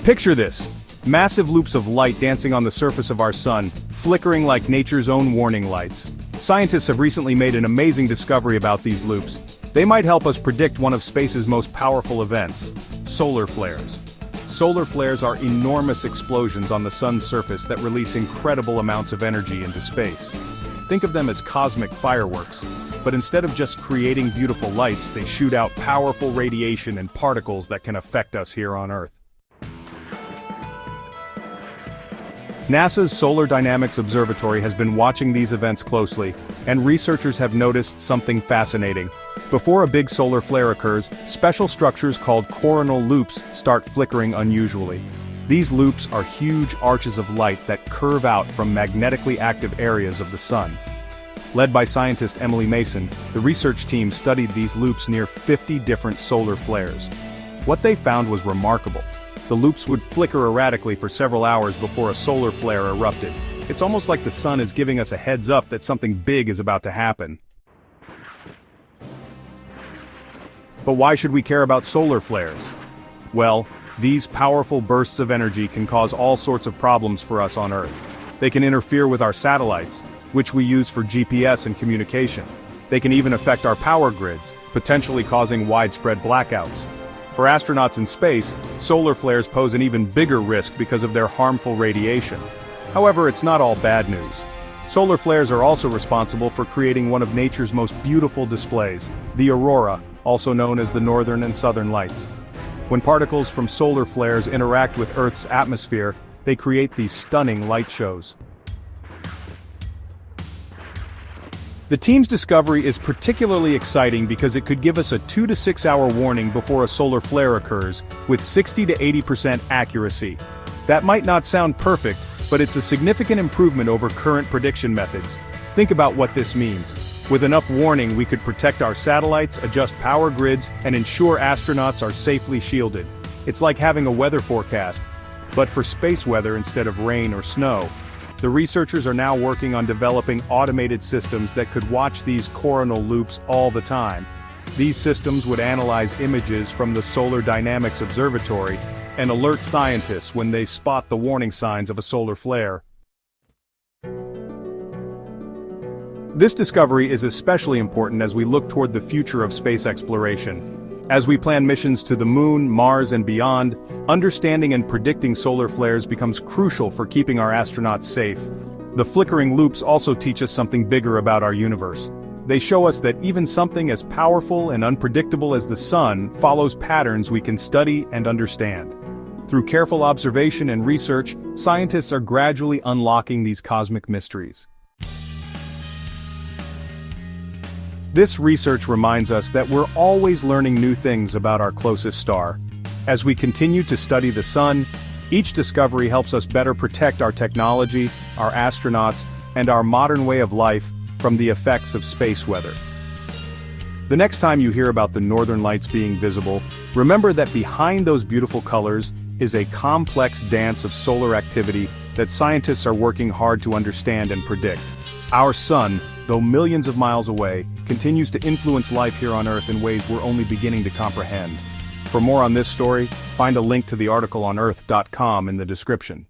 Picture this. Massive loops of light dancing on the surface of our sun, flickering like nature's own warning lights. Scientists have recently made an amazing discovery about these loops. They might help us predict one of space's most powerful events: solar flares. Solar flares are enormous explosions on the sun's surface that release incredible amounts of energy into space. Think of them as cosmic fireworks, but instead of just creating beautiful lights, they shoot out powerful radiation and particles that can affect us here on Earth. NASA's Solar Dynamics Observatory has been watching these events closely, and researchers have noticed something fascinating. Before a big solar flare occurs, special structures called coronal loops start flickering unusually. These loops are huge arches of light that curve out from magnetically active areas of the sun. Led by scientist Emily Mason, the research team studied these loops near 50 different solar flares. What they found was remarkable. The loops would flicker erratically for several hours before a solar flare erupted. It's almost like the sun is giving us a heads up that something big is about to happen. But why should we care about solar flares? Well, these powerful bursts of energy can cause all sorts of problems for us on Earth. They can interfere with our satellites, which we use for GPS and communication. They can even affect our power grids, potentially causing widespread blackouts. For astronauts in space, solar flares pose an even bigger risk because of their harmful radiation. However, it's not all bad news. Solar flares are also responsible for creating one of nature's most beautiful displays, the aurora, also known as the northern and southern lights. When particles from solar flares interact with Earth's atmosphere, they create these stunning light shows. The team's discovery is particularly exciting because it could give us a 2 to 6 hour warning before a solar flare occurs, with 60 to 80% accuracy. That might not sound perfect, but it's a significant improvement over current prediction methods. Think about what this means. With enough warning, we could protect our satellites, adjust power grids, and ensure astronauts are safely shielded. It's like having a weather forecast, but for space weather instead of rain or snow. The researchers are now working on developing automated systems that could watch these coronal loops all the time. These systems would analyze images from the Solar Dynamics Observatory and alert scientists when they spot the warning signs of a solar flare. This discovery is especially important as we look toward the future of space exploration. As we plan missions to the Moon, Mars, and beyond, understanding and predicting solar flares becomes crucial for keeping our astronauts safe. The flickering loops also teach us something bigger about our universe. They show us that even something as powerful and unpredictable as the sun follows patterns we can study and understand. Through careful observation and research, scientists are gradually unlocking these cosmic mysteries. This research reminds us that we're always learning new things about our closest star. As we continue to study the sun, each discovery helps us better protect our technology, our astronauts, and our modern way of life from the effects of space weather. The next time you hear about the northern lights being visible, remember that behind those beautiful colors is a complex dance of solar activity that scientists are working hard to understand and predict. Our sun, though millions of miles away, continues to influence life here on Earth in ways we're only beginning to comprehend. For more on this story, find a link to the article on Earth.com in the description.